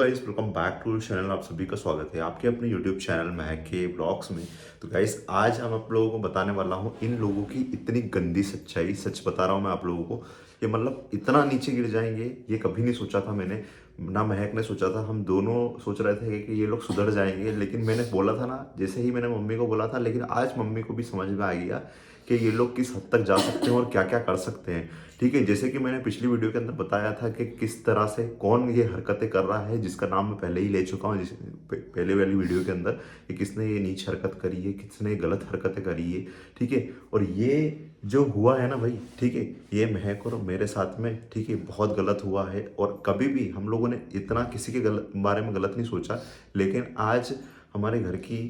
Guys welcome back to channel. आप सभी का स्वागत है आपके अपने यूट्यूब चैनल महक के ब्लॉग्स में। तो गाइस आज हम आप लोगों को बताने वाला हूँ इन लोगों की इतनी गंदी सच्चाई। सच बता रहा हूँ मैं आप लोगों को, ये मतलब इतना नीचे गिर जाएंगे ये कभी नहीं सोचा था मैंने, ना महक ने सोचा था। हम दोनों सोच रहे थे कि ये लोग सुधर जाएंगे, लेकिन मैंने बोला था ना, जैसे ही मैंने मम्मी को बोला था, लेकिन आज मम्मी को भी समझ में आ गया कि ये लोग किस हद तक जा सकते हैं और क्या क्या कर सकते हैं। ठीक है, जैसे कि मैंने पिछली वीडियो के अंदर बताया था कि किस तरह से कौन ये हरकतें कर रहा है, जिसका नाम मैं पहले ही ले चुका हूँ पहले वाली वीडियो के अंदर, कि किसने ये नीच हरकत करी है, किसने गलत हरकतें करी है। ठीक है, और ये जो हुआ है ना भाई, ठीक है, ये महक और मेरे साथ में, ठीक है, बहुत गलत हुआ है। और कभी भी हम लोगों ने इतना किसी के बारे में गलत नहीं सोचा, लेकिन आज हमारे घर की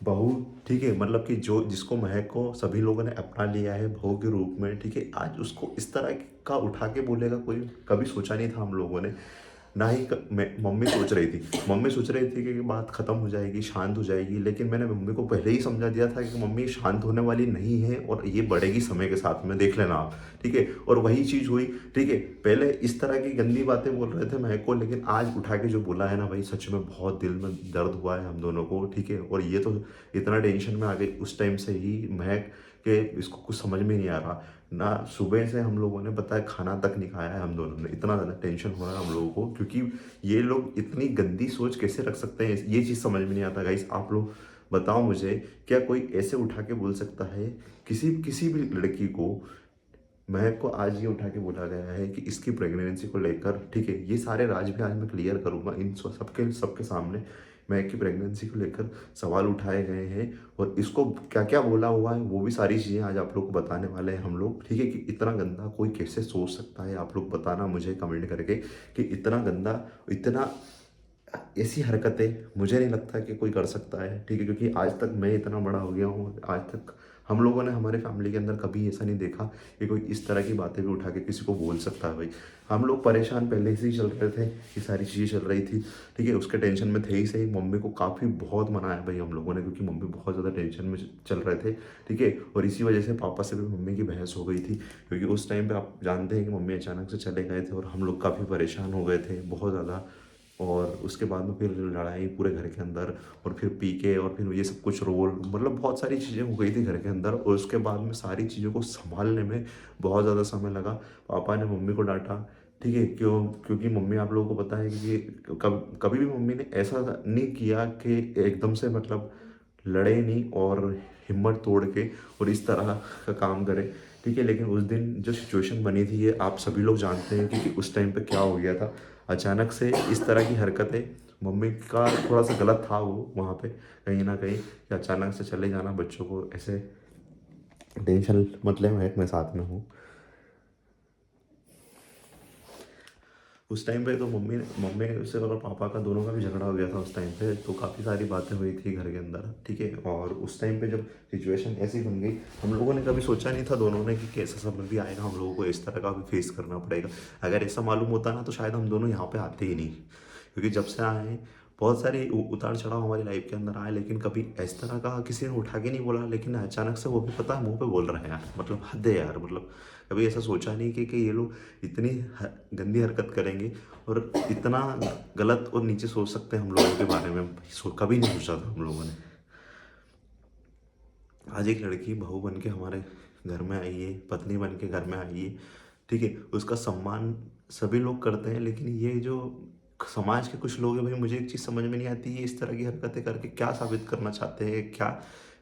बहू, ठीक है, मतलब कि जो जिसको महक को सभी लोगों ने अपना लिया है बहू के रूप में, ठीक है, आज उसको इस तरह का उठा के बोलेगा कोई, कभी सोचा नहीं था हम लोगों ने। ना ही मम्मी सोच रही थी कि बात खत्म हो जाएगी, शांत हो जाएगी, लेकिन मैंने मम्मी को पहले ही समझा दिया था कि मम्मी शांत होने वाली नहीं है और ये बढ़ेगी समय के साथ में, देख लेना आप। ठीक है, और वही चीज़ हुई। ठीक है, पहले इस तरह की गंदी बातें बोल रहे थे महक को, लेकिन आज उठा के जो बोला है ना भाई, सच में बहुत दिल में दर्द हुआ है हम दोनों को। ठीक है, और ये तो इतना टेंशन में आ गई उस टाइम से ही महक के, इसको कुछ समझ में नहीं आ रहा ना। सुबह से हम लोगों ने बताया खाना तक नहीं खाया है हम दोनों ने, इतना ज़्यादा टेंशन हो रहा है हम लोगों को, क्योंकि ये लोग इतनी गंदी सोच कैसे रख सकते हैं, ये चीज़ समझ में नहीं आता। गाइस आप लोग बताओ मुझे, क्या कोई ऐसे उठा के बोल सकता है किसी किसी भी लड़की को? महक को आज ये उठा के बोला गया है कि इसकी प्रेगनेंसी को लेकर, ठीक है, ये सारे राज भी आज मैं क्लियर करूंगा इन सबके सबके सामने। महक की प्रेगनेंसी को लेकर सवाल उठाए गए हैं, और इसको क्या क्या बोला हुआ है वो भी सारी चीज़ें आज आप लोग को बताने वाले हैं हम लोग। ठीक है, कि इतना गंदा कोई कैसे सोच सकता है, आप लोग बताना मुझे कमेंट करके कि इतना गंदा, इतना ऐसी हरकतें मुझे नहीं लगता कि कोई कर सकता है। ठीक है, क्योंकि आज तक मैं इतना बड़ा हो गया हूँ, आज तक हम लोगों ने हमारे फैमिली के अंदर कभी ऐसा नहीं देखा कि कोई इस तरह की बातें भी उठा के किसी को बोल सकता है। भाई हम लोग परेशान पहले से ही चल रहे थे, ये सारी चीज़ें चल रही थी। ठीक है, उसके टेंशन में थे ही सही। मम्मी को काफ़ी बहुत मनाया भाई हम लोगों ने, क्योंकि मम्मी बहुत ज़्यादा टेंशन में चल रहे थे। ठीक है, और इसी वजह से पापा से भी मम्मी की बहस हो गई थी, क्योंकि उस टाइम पे आप जानते हैं कि मम्मी अचानक से चले गए थे और हम लोग काफ़ी परेशान हो गए थे बहुत ज़्यादा। और उसके बाद में फिर लड़ाई पूरे घर के अंदर, और फिर पी के, और फिर ये सब कुछ रोल, मतलब बहुत सारी चीज़ें हो गई थी घर के अंदर। और उसके बाद में सारी चीज़ों को संभालने में बहुत ज़्यादा समय लगा। पापा ने मम्मी को डांटा। ठीक है, क्योंकि मम्मी, आप लोगों को पता है कि कभी भी मम्मी ने ऐसा नहीं किया कि एकदम से मतलब लड़े नहीं और हिम्मत तोड़ के और इस तरह का काम करे। ठीक है, लेकिन उस दिन जो सिचुएशन बनी थी, ये आप सभी लोग जानते हैं कि उस टाइम पे क्या हो गया था। अचानक से इस तरह की हरकतें, मम्मी का थोड़ा सा गलत था वो वहाँ पे कहीं ना कहीं, कि अचानक से चले जाना बच्चों को ऐसे। टेंशन मतलब है, मैं साथ में हूँ। उस टाइम पे तो मम्मी से और पापा का दोनों का भी झगड़ा हो गया था उस टाइम पे, तो काफ़ी सारी बातें हुई थी घर के अंदर। ठीक है, और उस टाइम पे जब सिचुएशन ऐसी बन गई, हम लोगों ने कभी सोचा नहीं था दोनों ने कि कैसा समय भी आएगा, हम लोगों को इस तरह का भी फेस करना पड़ेगा। अगर ऐसा मालूम होता ना, तो शायद हम दोनों यहाँ पे आते ही नहीं, क्योंकि जब से आए हैं बहुत सारे उतार चढ़ाव हमारी लाइफ के अंदर आए, लेकिन कभी इस तरह का किसी ने उठा के नहीं बोला। लेकिन अचानक से वो भी पता है मुंह पे बोल रहे हैं यार, मतलब हद है यार। मतलब कभी ऐसा सोचा नहीं कि ये लोग इतनी गंदी हरकत करेंगे और इतना गलत और नीचे सोच सकते हैं हम लोगों के बारे में। कभी नहीं सोचा था हम लोगों ने। आज एक लड़की बहू बन के हमारे घर में आई है, पत्नी बन के घर में आई है। ठीक है, उसका सम्मान सभी लोग करते हैं, लेकिन ये जो समाज के कुछ लोग हैं भाई, मुझे एक चीज़ समझ में नहीं आती है, इस तरह की हरकतें करके क्या साबित करना चाहते हैं, क्या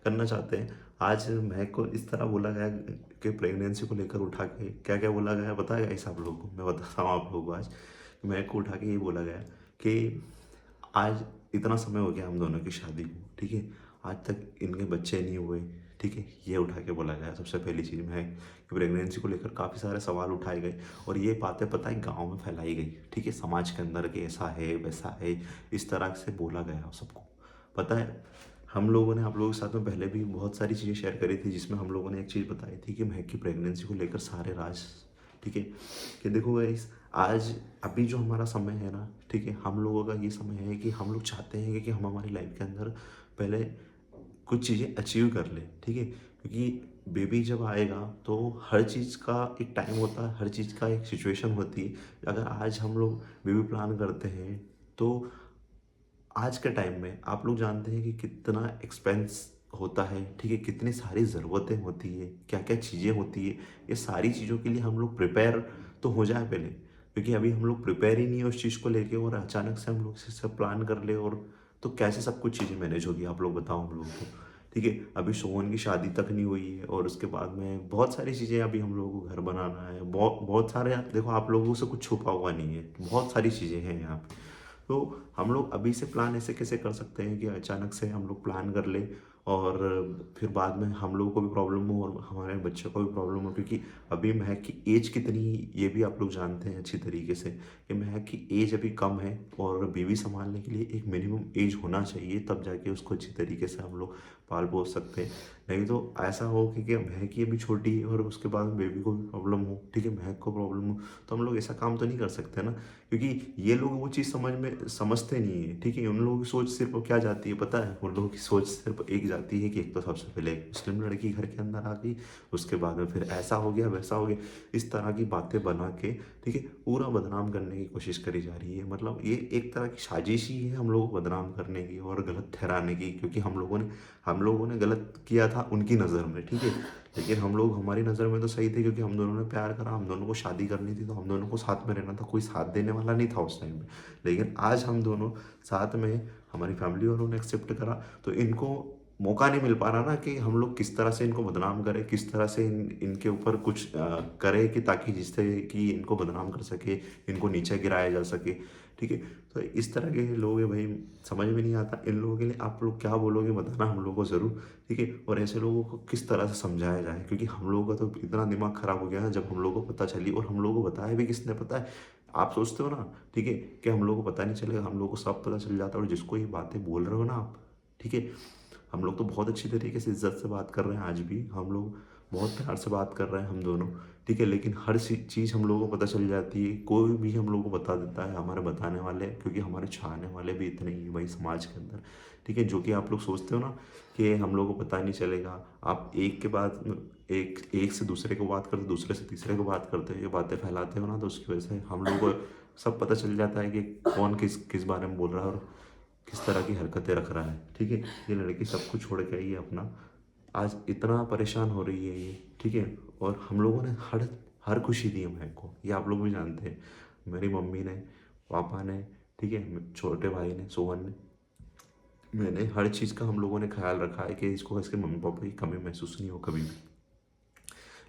करना चाहते हैं। आज महक को इस तरह बोला गया कि प्रेगनेंसी को लेकर उठा के क्या क्या बोला गया, बताया गया सब लोगों को, मैं बताता हूँ आप लोगों को। आज महक को उठा के ये बोला गया कि आज इतना समय हो गया हम दोनों की शादी को, ठीक है, आज तक इनके बच्चे नहीं हुए। ठीक है, ये उठा के बोला गया। सबसे पहली चीज़ में है कि प्रेगनेंसी को लेकर काफ़ी सारे सवाल उठाए गए, और ये बातें पता है गांव में फैलाई गई। ठीक है, समाज के अंदर कि ऐसा है वैसा है, इस तरह से बोला गया सबको। पता है, हम लोगों ने आप लोगों के साथ में पहले भी बहुत सारी चीज़ें शेयर करी थी, जिसमें हम लोगों ने एक चीज़ बताई थी कि महक की प्रेगनेंसी को लेकर सारे राज। ठीक है, कि देखो गाइस, आज अभी जो हमारा समय है ना, ठीक है, हम लोगों का ये समय है कि हम लोग चाहते हैं कि हम हमारी लाइफ के अंदर पहले कुछ चीज़ें अचीव कर ले। ठीक है, क्योंकि बेबी जब आएगा तो हर चीज़ का एक टाइम होता है, हर चीज़ का एक सिचुएशन होती है। अगर आज हम लोग बेबी प्लान करते हैं, तो आज के टाइम में आप लोग जानते हैं कि कितना एक्सपेंस होता है, ठीक है, कितनी सारी ज़रूरतें होती है, क्या क्या चीज़ें होती है। ये सारी चीज़ों के लिए हम लोग प्रिपेयर तो हो जाए पहले, क्योंकि अभी हम लोग प्रिपेयर ही नहीं है उस चीज़ को लेके, और अचानक से हम लोग से सब प्लान कर ले, और तो कैसे सब कुछ चीज़ें मैनेज होगी आप लोग बताओ हम लोग को। ठीक है, अभी सोहन की शादी तक नहीं हुई है, और उसके बाद में बहुत सारी चीज़ें, अभी हम लोगों को घर बनाना है, बहुत बहुत सारे, देखो आप लोगों से कुछ छुपा हुआ नहीं है, बहुत सारी चीज़ें हैं यहाँ पे। तो हम लोग अभी से प्लान ऐसे कैसे कर सकते हैं कि अचानक से हम लोग प्लान कर ले, और फिर बाद में हम लोगों को भी प्रॉब्लम हो और हमारे बच्चों को भी प्रॉब्लम हो, क्योंकि अभी महक की एज कितनी, ये भी आप लोग जानते हैं अच्छी तरीके से कि महक की एज अभी कम है, और बेबी संभालने के लिए एक मिनिमम एज होना चाहिए, तब जाके उसको अच्छी तरीके से हम लोग पाल पोस सकते हैं। नहीं तो ऐसा हो कि महक ही अभी छोटी है और उसके बाद में बेबी को भी प्रॉब्लम हो, ठीक है, महक को प्रॉब्लम हो, तो हम लोग ऐसा काम तो नहीं कर सकते ना, क्योंकि ये लोग वो चीज़ समझते नहीं है। ठीक है, उन लोगों की सोच सिर्फ क्या जाती है पता है, उन लोगों की सोच सिर्फ एक जाती है कि एक तो सबसे पहले एक मुस्लिम लड़की घर के अंदर आ गई, उसके बाद में फिर ऐसा हो गया वैसा हो गया, इस तरह की बातें बना के, ठीक है, पूरा बदनाम करने की कोशिश करी जा रही है। मतलब ये एक तरह की साजिश ही है हम लोगों को बदनाम करने की और गलत ठहराने की, क्योंकि हम लोगों ने गलत किया था उनकी नज़र में, ठीक है, लेकिन हम लोग हमारी नज़र में तो सही थे, क्योंकि हम दोनों ने प्यार करा, हम दोनों को शादी करनी थी, तो हम दोनों को साथ में रहना था, कोई साथ देने वाला नहीं था उस टाइम में। लेकिन आज हम दोनों साथ में, हमारी फैमिली वालों ने एक्सेप्ट करा, तो इनको मौका नहीं मिल पा रहा ना कि हम लोग किस तरह से इनको बदनाम करें, किस तरह से इनके ऊपर कुछ करें, कि ताकि जिससे कि इनको बदनाम कर सके, इनको नीचे गिराया जा सके। ठीक है, तो इस तरह के लोग हैं भाई, समझ में नहीं आता इन लोगों के लिए आप लोग क्या बोलोगे, बताना हम लोगों को ज़रूर। ठीक है, और ऐसे लोगों को किस तरह से समझाया जाए, क्योंकि हम लोगों का तो इतना दिमाग ख़राब हो गया है जब हम लोगों को पता चली, और हम लोगों को बताया भी किसने पता है, आप सोचते हो ना, ठीक है, कि हम लोगों को पता नहीं चलेगा, हम लोगों को सब पता चल जाता है, और जिसको ये बातें बोल रहे हो ना आप, ठीक है, हम लोग तो बहुत अच्छी तरीके से इज्जत से बात कर रहे हैं, आज भी हम लोग बहुत प्यार से बात कर रहे हैं हम दोनों, ठीक है, लेकिन हर चीज़ हम लोगों को पता चल जाती है, कोई भी हम लोगों को बता देता है, हमारे बताने वाले, क्योंकि हमारे चाहने वाले भी इतने ही भाई समाज के अंदर। ठीक है, जो कि आप लोग सोचते हो ना कि हम लोगों को पता नहीं चलेगा, आप एक के बाद एक एक से दूसरे को बात करते, दूसरे से तीसरे को बात करते हो, ये बातें फैलाते हो ना, तो उसकी वजह से हम लोगों को सब पता चल जाता है कि कौन किस किस बारे में बोल रहा है और किस तरह की हरकतें रख रहा है। ठीक है, ये लड़की सब कुछ छोड़ के आई है अपना, आज इतना परेशान हो रही है ये, ठीक है, और हम लोगों ने हर हर खुशी दी है महक को, ये आप लोग भी जानते हैं, मेरी मम्मी ने, पापा ने, ठीक है, छोटे भाई ने, सोहन ने, मैंने, हर चीज़ का हम लोगों ने ख्याल रखा है कि इसको इसके मम्मी पापा की कमी महसूस नहीं हो कभी भी।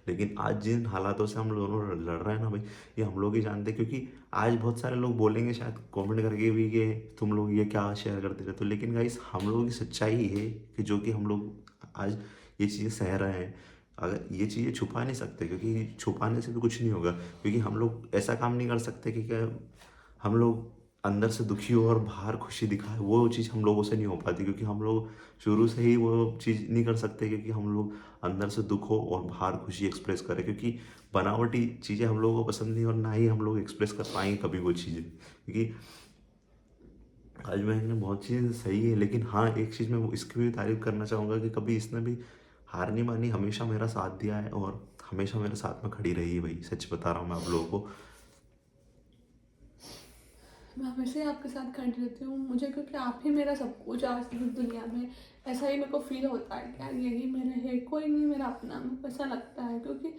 लेकिन आज जिन हालातों से हम दोनों लड़ रहे हैं ना भाई, ये हम लोग ही जानते हैं, क्योंकि आज बहुत सारे लोग बोलेंगे शायद कमेंट करके भी कि तुम लोग ये क्या शेयर करते रहते हो, लेकिन गाइस हम लोगों की सच्चाई ही है कि जो कि हम लोग आज ये चीज़ें सह रहे हैं, अगर ये चीज़ें छुपा नहीं सकते, क्योंकि छुपाने से भी कुछ नहीं होगा, क्योंकि हम लोग ऐसा काम नहीं कर सकते कि क्या हम लोग अंदर से दुखी हो और बाहर खुशी दिखाए, वो चीज़ हम लोगों से नहीं हो पाती, क्योंकि हम लोग शुरू से ही वो चीज़ नहीं कर सकते, क्योंकि हम लोग अंदर से दुख हो और बाहर खुशी एक्सप्रेस करें, क्योंकि बनावटी चीज़ें हम लोगों को पसंद नहीं, और ना ही हम लोग एक्सप्रेस कर पाएंगे कभी वो चीज़ें, क्योंकि आज मैंने बहुत चीज़ें सही है, लेकिन हाँ एक चीज़ मैं इसकी भी तारीफ करना चाहूँगा कि कभी इसने भी हार नहीं मानी, हमेशा मेरा साथ दिया है और हमेशा मेरे साथ में खड़ी रही है भाई, सच बता रहा हूँ मैं आप लोगों को। मैं हमेशा ही आपके साथ खड़ी रहती हूँ मुझे, क्योंकि आप ही मेरा सब कुछ आज की दुनिया में। ऐसा ही मेरे को फील होता है कि यार यही मेरे है, कोई नहीं मेरा अपना, मेरे को ऐसा लगता है, क्योंकि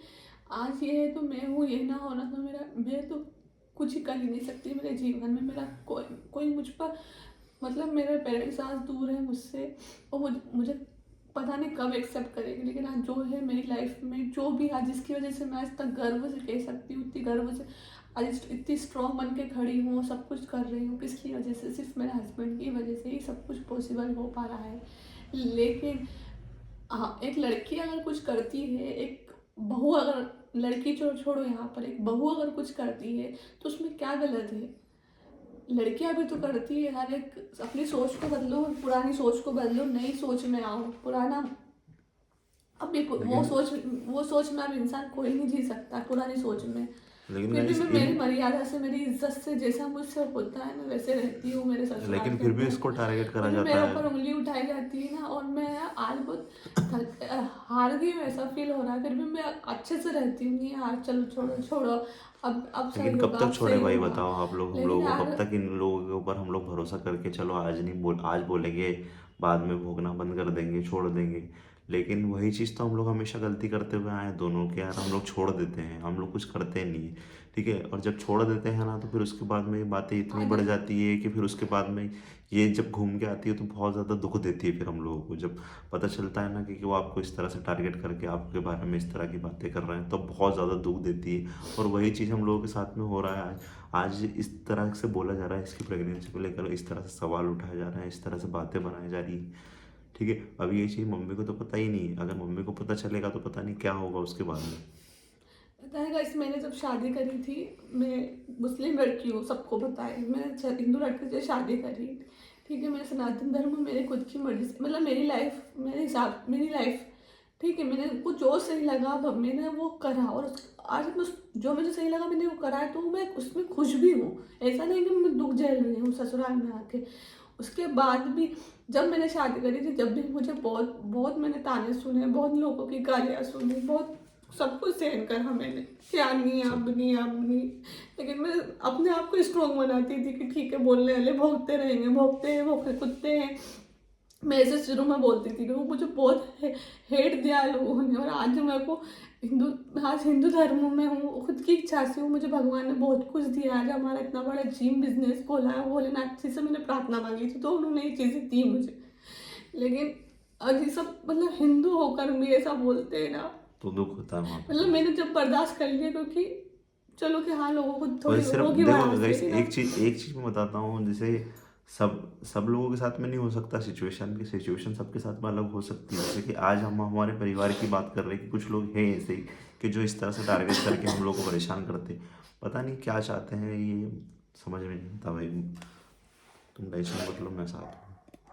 आज ये है तो मैं हूँ, ये ना होना तो मेरा, मैं तो कुछ ही कर ही नहीं सकती मेरे जीवन में। मेरा कोई कोई मुझ पर, मतलब मेरे पेरेंट्स आज दूर है मुझसे, और मुझे पता नहीं कब एक्सेप्ट करेंगे, लेकिन आज जो है मेरी लाइफ में, जो भी आज जिसकी वजह से मैं आज तक गर्व से कह सकती हूँ, इतनी गर्व से आज इतनी स्ट्रॉन्ग बन के खड़ी हूँ, सब कुछ कर रही हूँ, किसकी वजह से? सिर्फ मेरे हस्बैंड की वजह से ही सब कुछ पॉसिबल हो पा रहा है। लेकिन हाँ, एक लड़की अगर कुछ करती है, एक बहू अगर, लड़की छोड़ो यहाँ पर, एक बहू अगर कुछ करती है तो उसमें क्या गलत है? लड़कियां भी तो करती है, हर एक अपनी सोच को बदलो, पुरानी सोच को बदलो, नई सोच में आओ। पुराना अभी वो लेकिन सोच, वो सोच में अब इंसान कोई नहीं जी सकता पुरानी सोच में। लेकिन फिर भी गाइस मैं मेरी मर्यादा से, मेरी इज्जत से, जैसा मुझसे होता है मैं वैसे रहती हूँ मेरे ससुराल लेकिन के फिर भी अंदर। इसको टारगेट करा फिर भी जाता मेरे है। ऊपर उंगली उठाई जाती है ना, और मैं आज बहुत हार गई हूँ, ऐसा फील हो रहा है। फिर भी मैं अच्छे से रहती हूँ, नहीं यार चलो छोड़ो छोड़ो, अब लेकिन सही कब होगा, तक अब छोड़े सही भाई होगा। बताओ आप लोग, हम लेकिन लोगों को कब यार तक इन लोगों के ऊपर हम लोग भरोसा करके, चलो आज नहीं बोल, आज बोलेंगे बाद में भोगना बंद कर देंगे, छोड़ देंगे। लेकिन वही चीज़ तो हम लोग हमेशा गलती करते हुए आए हैं दोनों के यार, हम लोग छोड़ देते हैं, हम लोग कुछ करते नहीं है, ठीक है। और जब छोड़ देते हैं ना तो फिर उसके बाद में ये बातें इतनी आज बढ़ जाती है कि फिर उसके बाद में ये जब घूम के आती है तो बहुत ज़्यादा दुख देती है फिर हम लोगों को, जब पता चलता है ना कि वो आपको इस तरह से टारगेट करके आपके बारे में इस तरह की बातें कर रहे हैं, तो बहुत ज़्यादा दुख देती है। और वही चीज़ हम लोगों के साथ में हो रहा है आज। आज इस तरह से बोला जा रहा है, इसकी प्रेगनेंसी को लेकर इस तरह से सवाल उठाया जा रहा है, इस तरह से बातें बनाई जा रही है, ठीक है। अब ये चीज़ मम्मी को तो पता ही नहीं है, अगर मम्मी को पता चलेगा तो पता नहीं क्या होगा उसके बाद में। पता है गाइस, मैंने जब शादी करी थी, मैं मुस्लिम लड़की हूँ, सबको पता है। मैं हिंदू लड़के से शादी करी, ठीक है। मेरे सनातन धर्म में मेरी खुद की मर्जी से, मतलब मेरी लाइफ, मेरे हिसाब, मेरी लाइफ, ठीक है। मैंने को जो सही लगा मैंने वो करा, और आज मैं जो मुझे सही लगा मैंने वो करा है, तो मैं उसमें खुश भी हूँ। ऐसा नहीं कि मैं दुख झेल रही हूँ ससुराल में आके। उसके बाद भी जब मैंने शादी करी थी, जब भी मुझे बहुत बहुत मैंने ताने सुने, बहुत लोगों की गालियाँ सुनी, बहुत सब कुछ सहन करा मैंने, क्या नहीं अब नहीं अब नहीं। लेकिन मैं अपने आप को स्ट्रोंग बनाती थी कि ठीक है, बोलने वाले भोगते रहेंगे, भोगते हैं, भोगते कुत्ते हैं। मैं ऐसे शुरू में बोलती थी कि वो मुझे बहुत हेट दिया लोगों ने। और आज मेरे को आज हिंदू धर्म में हूँ, खुद की इच्छा से हूँ, मुझे भगवान ने बहुत कुछ दिया। आज हमारा इतना बड़ा जिम बिजनेस खोला है, भोलेनाथ जी से मैंने प्रार्थना मांगी थी तो उन्होंने ये चीज़ें दी मुझे। लेकिन आज ये सब, मतलब हिंदू होकर भी ऐसा बोलते हैं ना, तो दुख होता है वहाँ पे मतलब तो। मैंने जब बर्दाश्त कर लिया, क्योंकि चलो कि हाँ लोगों को और थोड़ी सिर्फ होगी देखो भड़ास, गाइस, लेकिन अब एक चीज़ मैं बताता हूँ, जैसे सब लोगों के साथ में नहीं हो सकता, सिचुएशन सबके साथ में अलग हो सकती है। जैसे कि आज हम हमारे परिवार की बात कर रहे हैं कि कुछ लोग हैं ऐसे ही कि जो इस तरह से टारगेट करके हम लोग को परेशान करते हैं। पता नहीं क्या चाहते हैं ये, समझ में नहीं आता भाई। तुम टेंशन मतलब मैं साथ हूँ।